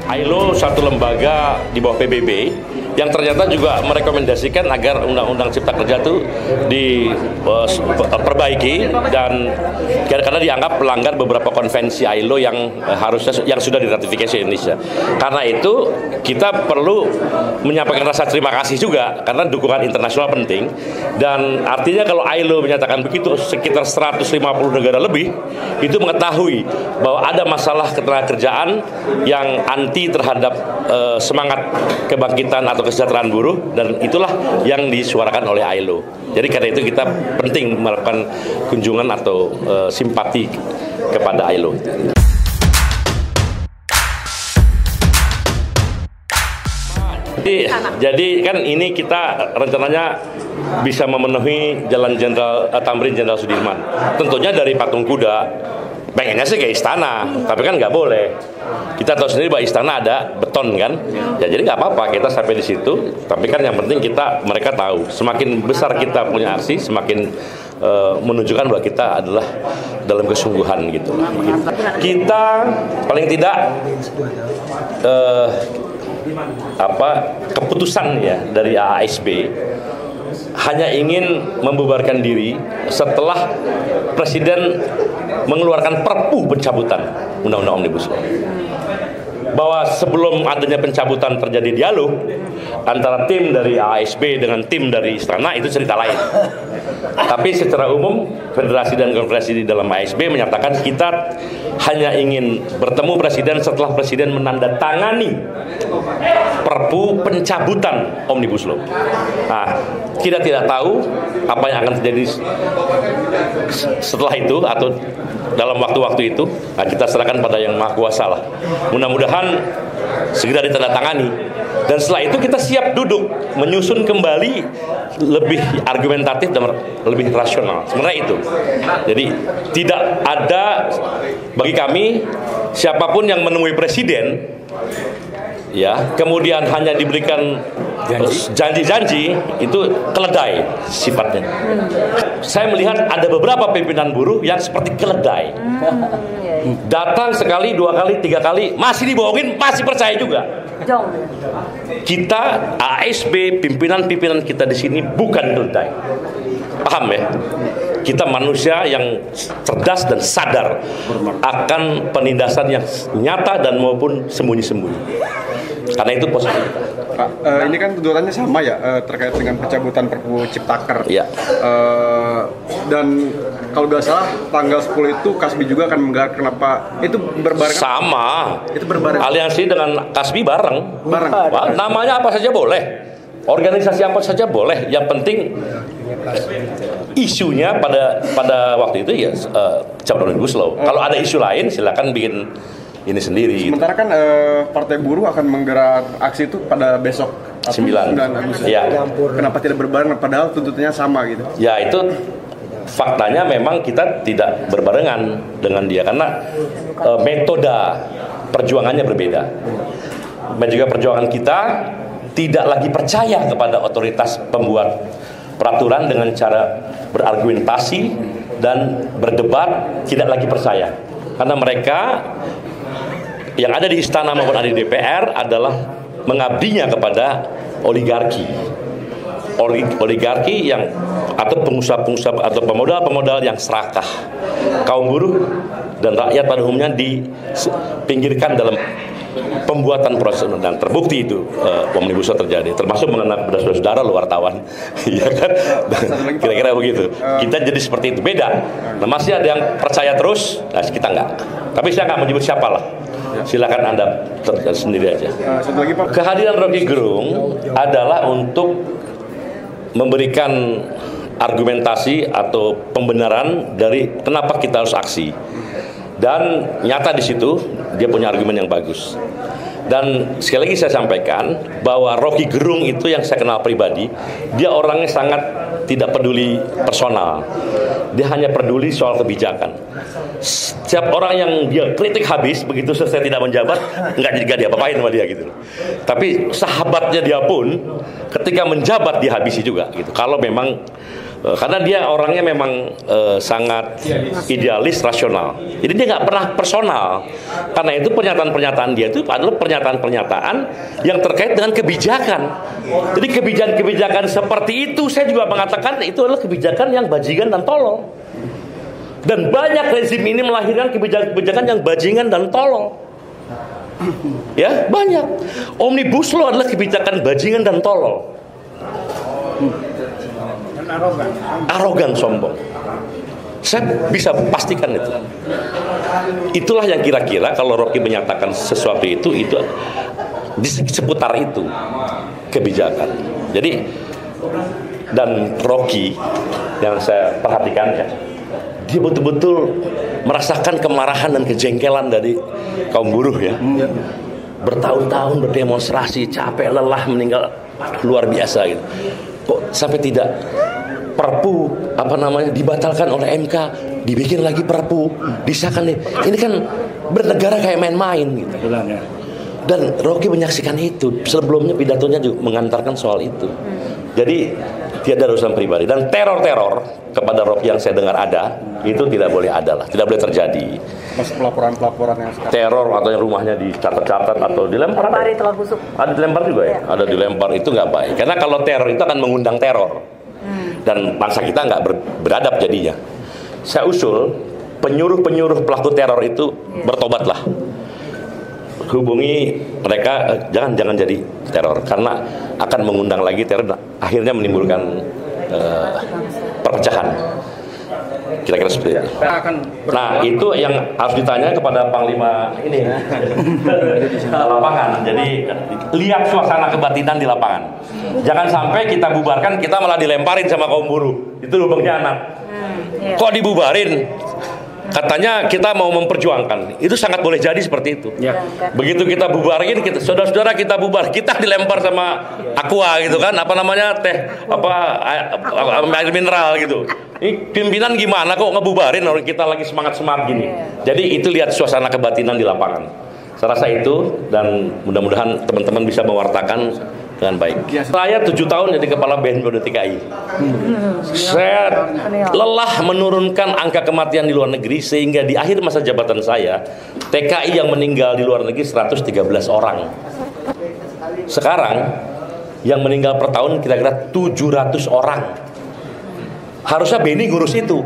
ILO satu lembaga di bawah PBB yang ternyata juga merekomendasikan agar Undang-Undang Cipta Kerja itu diperbaiki dan karena dianggap melanggar beberapa konvensi ILO yang yang sudah diratifikasi Indonesia. Karena itu kita perlu menyampaikan rasa terima kasih juga karena dukungan internasional penting, dan artinya kalau ILO menyatakan begitu, sekitar 150 negara lebih itu mengetahui bahwa ada masalah ketenagakerjaan yang anti terhadap semangat kebangkitan atau kesejahteraan buruh, dan itulah yang disuarakan oleh ILO. Jadi karena itu kita penting melakukan kunjungan atau simpati kepada ILO. Jadi kan ini kita rencananya bisa memenuhi Jalan Jenderal Tamrin Jenderal Sudirman. Tentunya dari Patung Kuda pengennya sih ke istana, tapi kan nggak boleh. Kita tahu sendiri bahwa istana ada beton kan, ya jadi nggak apa-apa kita sampai di situ. Tapi kan yang penting mereka tahu, semakin besar kita punya aksi, semakin menunjukkan bahwa kita adalah dalam kesungguhan gitu. Kita paling tidak keputusan ya dari AASB hanya ingin membubarkan diri setelah Presiden mengeluarkan perpu pencabutan Undang-Undang Omnibus Law. Bahwa sebelum adanya pencabutan terjadi dialog antara tim dari AASB dengan tim dari istana, itu cerita lain. Tapi secara umum federasi dan konfederasi di dalam AASB menyatakan kita hanya ingin bertemu Presiden setelah Presiden menandatangani perpu pencabutan Omnibus Law. Nah, kita tidak tahu apa yang akan terjadi setelah itu atau dalam waktu-waktu itu. Nah, kita serahkan pada Yang Maha Kuasa lah. Mudah-mudahan segera ditandatangani, dan setelah itu kita siap duduk menyusun kembali lebih argumentatif dan lebih rasional. Sebenarnya itu. Jadi tidak ada bagi kami siapapun yang menemui Presiden ya kemudian hanya diberikan janji-janji, itu keledai sifatnya. Saya melihat ada beberapa pimpinan buruh yang seperti keledai. Datang sekali, 2 kali, 3 kali, masih dibohongin, masih percaya juga. Kita AASB, pimpinan-pimpinan kita di sini bukan keledai. Paham ya? Kita manusia yang cerdas dan sadar akan penindasan yang nyata dan maupun sembunyi-sembunyi. Karena itu positif. Pak, ini kan tuntutannya sama ya terkait dengan pencabutan Perpu Ciptaker. Ya. Dan kalau nggak salah tanggal 10 itu Kasbi juga akan menggelar. Kenapa itu berbarengan? Sama. Itu berbarengan. Aliansi dengan Kasbi bareng. Bareng. Namanya apa saja boleh. Organisasi apa saja boleh. Yang penting isunya pada waktu itu ya pencabutan Omnibus Law. Kalau ada isu lain silakan bikin ini sendiri. Sementara kan Partai Buruh akan menggerak aksi itu pada besok 9 Agustus. Ya. Kenapa tidak berbarengan padahal tuntutannya sama gitu? Ya itu faktanya memang kita tidak berbarengan dengan dia karena metode perjuangannya berbeda. Dan juga perjuangan kita tidak lagi percaya kepada otoritas pembuat peraturan dengan cara berargumentasi dan berdebat, tidak lagi percaya. Karena mereka yang ada di istana maupun ada di DPR adalah mengabdinya kepada oligarki yang atau pengusaha-pengusaha atau pemodal-pemodal yang serakah. Kaum buruh dan rakyat pada umumnya dipinggirkan dalam pembuatan proses undang. Terbukti itu Omnibus Law terjadi, termasuk mengenai kepada saudara lu wartawan. Ya kan? Kira-kira begitu. Kita jadi seperti itu, beda. Nah, masih ada yang percaya terus, nah kita enggak. Tapi saya enggak menyebut siapa lah. Silakan Anda sendiri aja. Kehadiran Rocky Gerung adalah untuk memberikan argumentasi atau pembenaran dari kenapa kita harus aksi. Dan nyata di situ dia punya argumen yang bagus. Dan sekali lagi saya sampaikan bahwa Rocky Gerung itu yang saya kenal pribadi, dia orangnya sangat tidak peduli personal. Dia hanya peduli soal kebijakan. Setiap orang yang dia kritik habis, begitu selesai tidak menjabat, nggak dia apa-apain sama dia gitu. Tapi sahabatnya dia pun ketika menjabat dihabisi juga gitu. Kalau memang Karena dia orangnya memang sangat idealis, rasional. Jadi dia nggak pernah personal. Karena itu pernyataan-pernyataan dia itu adalah pernyataan-pernyataan yang terkait dengan kebijakan. Jadi kebijakan-kebijakan seperti itu saya juga mengatakan itu adalah kebijakan yang bajingan dan tolol. Dan banyak rezim ini melahirkan kebijakan-kebijakan yang bajingan dan tolol. Ya, banyak. Omnibus Law adalah kebijakan bajingan dan tolol. Arogan, sombong. Saya bisa pastikan itu. Itulah yang kira-kira kalau Rocky menyatakan sesuatu itu di seputar itu kebijakan. Jadi dan Rocky yang saya perhatikan ya, dia betul-betul merasakan kemarahan dan kejengkelan dari kaum buruh ya. Bertahun-tahun berdemonstrasi, capek, lelah, meninggal, luar biasa gitu. Kok sampai tidak Perpu dibatalkan oleh MK, dibikin lagi Perpu, disahkan nih. Ini kan bernegara kayak main-main gitu. Dan Rocky menyaksikan itu. Sebelumnya pidatonya juga mengantarkan soal itu. Jadi tiada urusan pribadi. Dan teror-teror kepada Rocky yang saya dengar ada, itu tidak boleh ada lah, tidak boleh terjadi. Mas pelaporan yang sekarang. Teror atau yang rumahnya dicatat-catat atau dilempar. Ada dilempar juga ya. Ada dilempar, itu nggak baik. Karena kalau teror itu akan mengundang teror. Dan bangsa kita nggak beradab jadinya. Saya usul penyuruh pelaku teror itu bertobatlah. Hubungi mereka, jangan jadi teror karena akan mengundang lagi teror, akhirnya menimbulkan perpecahan. Kira-kira seperti itu. Nah, itu yang harus ditanya kepada Panglima ini lapangan. Jadi lihat suasana kebatinan di lapangan. Jangan sampai kita bubarkan, kita malah dilemparin sama kaum buruh. Itu loh pengkhianat. Kok dibubarin? Katanya kita mau memperjuangkan. Itu sangat boleh jadi seperti itu. Begitu kita bubarin, saudara-saudara kita bubar, kita dilempar sama aqua gitu kan, air mineral gitu. Ini pimpinan gimana kok ngebubarin orang kita lagi semangat-semangat gini. Jadi itu lihat suasana kebatinan di lapangan. Saya rasa itu, dan mudah-mudahan teman-teman bisa mewartakan dengan baik. Saya 7 tahun jadi kepala BNPB TKI. Saya lelah menurunkan angka kematian di luar negeri, sehingga di akhir masa jabatan saya TKI yang meninggal di luar negeri 113 orang. Sekarang yang meninggal per tahun kira-kira 700 orang. Harusnya Beni ngurus itu.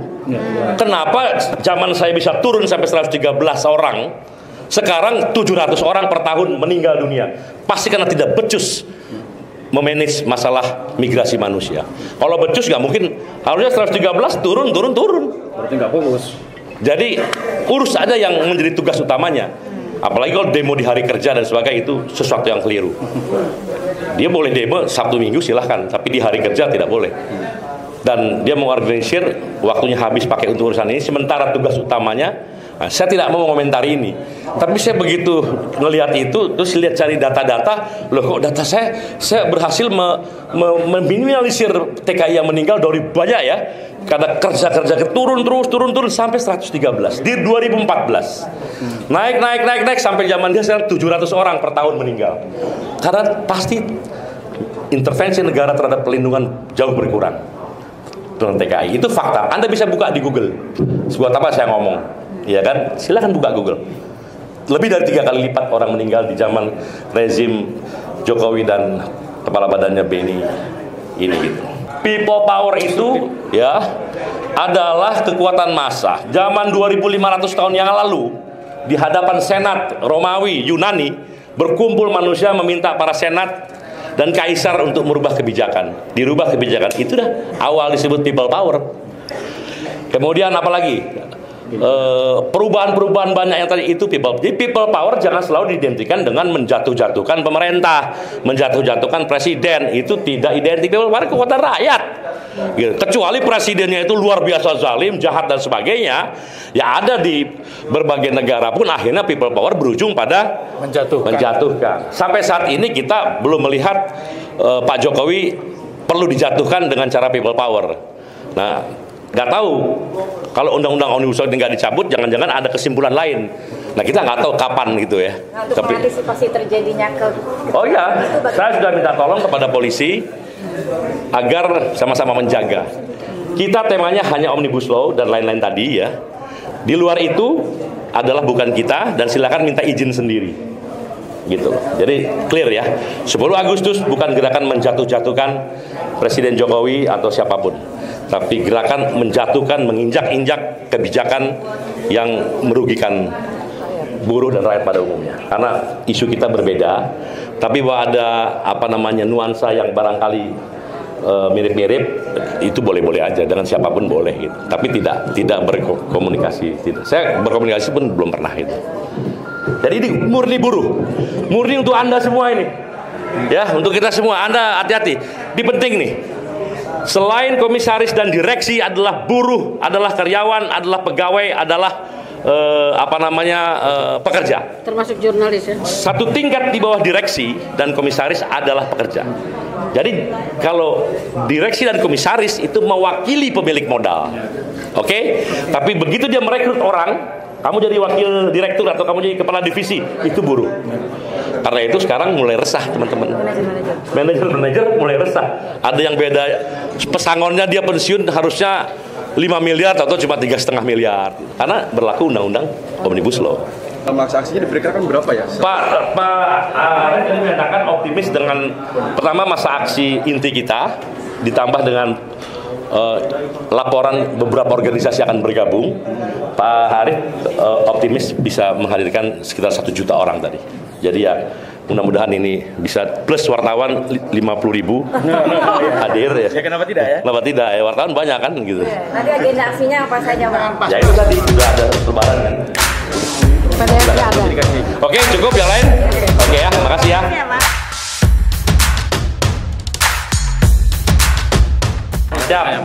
Kenapa zaman saya bisa turun sampai 113 orang, sekarang 700 orang per tahun meninggal dunia? Pasti karena tidak becus memanage masalah migrasi manusia. Kalau becus nggak mungkin, harusnya 113 turun. Berarti nggak fokus. Jadi urus aja yang menjadi tugas utamanya. Apalagi kalau demo di hari kerja dan sebagainya, itu sesuatu yang keliru. Dia boleh demo Sabtu Minggu silahkan, tapi di hari kerja tidak boleh. Dan dia mengorganisir, waktunya habis pakai untuk urusan ini, sementara tugas utamanya. Nah, saya tidak mau mengomentari ini, tapi saya begitu ngelihat itu, terus lihat cari data-data, loh kok data saya berhasil meminimalisir TKI yang meninggal dari banyak ya, karena kerja turun sampai 113 di 2014, naik sampai zaman dia sekarang 700 orang per tahun meninggal, karena pasti intervensi negara terhadap pelindungan jauh berkurang dengan TKI. Itu fakta. Anda bisa buka di Google. Buat apa saya ngomong? Ya kan? Silakan buka Google. Lebih dari 3 kali lipat orang meninggal di zaman rezim Jokowi dan kepala badannya Beni ini gitu. People power itu ya adalah kekuatan massa. Zaman 2500 tahun yang lalu di hadapan Senat Romawi Yunani, berkumpul manusia meminta para senat dan kaisar untuk merubah kebijakan. Dirubah kebijakan. Itu dah awal disebut people power. Kemudian apalagi? Perubahan-perubahan banyak yang tadi itu people. Jadi people power jangan selalu diidentikan dengan menjatuh-jatuhkan pemerintah, menjatuh-jatuhkan presiden. Itu tidak identik people power, kekuatan rakyat. Gitu. Kecuali presidennya itu luar biasa zalim, jahat dan sebagainya. Ya ada di berbagai negara pun akhirnya people power berujung pada menjatuhkan. Sampai saat ini kita belum melihat Pak Jokowi perlu dijatuhkan dengan cara people power. Nah, nggak tahu kalau undang-undang Omnibus Law nggak dicabut, jangan-jangan ada kesimpulan lain. Nah, kita nggak tahu kapan gitu ya. Nah, untuk mengantisipasi terjadinya Oh ya, saya sudah minta tolong kepada polisi agar sama-sama menjaga. Kita temanya hanya Omnibus Law dan lain-lain tadi ya. Di luar itu adalah bukan kita dan silakan minta izin sendiri. Gitu. Jadi clear ya. 10 Agustus bukan gerakan menjatuh-jatuhkan Presiden Jokowi atau siapapun. Tapi gerakan menjatuhkan, menginjak-injak kebijakan yang merugikan buruh dan rakyat pada umumnya. Karena isu kita berbeda, tapi bahwa ada nuansa yang barangkali mirip-mirip, itu boleh-boleh aja dengan siapapun boleh gitu. Tapi tidak berkomunikasi. Tidak. Saya berkomunikasi pun belum pernah itu. Jadi ini murni buruh, murni untuk Anda semua ini, ya untuk kita semua. Anda hati-hati. Ini penting nih. Selain komisaris dan direksi adalah buruh, adalah karyawan, adalah pegawai, adalah pekerja. Termasuk jurnalis ya. Satu tingkat di bawah direksi dan komisaris adalah pekerja. Jadi kalau direksi dan komisaris itu mewakili pemilik modal, oke? Tapi begitu dia merekrut orang, kamu jadi wakil direktur atau kamu jadi kepala divisi, itu buruh. Karena itu sekarang mulai resah teman-teman. Manajer mulai resah. Ada yang beda pesangonnya, dia pensiun harusnya 5 miliar atau cuma 3,5 miliar. Karena berlaku undang-undang Omnibus Law. Masa aksinya diperkirakan berapa ya? Pak Arief tadi menyatakan optimis dengan pertama masa aksi inti kita ditambah dengan laporan beberapa organisasi akan bergabung. Pak Arief optimis bisa menghadirkan sekitar 1 juta orang tadi. Jadi ya mudah-mudahan ini bisa plus wartawan 50.000 hadir ya. Ya kenapa tidak ya? Kenapa tidak ya, wartawan banyak kan gitu. Nanti agenda aksinya apa saja, Pak? Ya itu tadi sudah ada lebaran kan. Oke, cukup yang lain? Oke ya, makasih ya. Siap.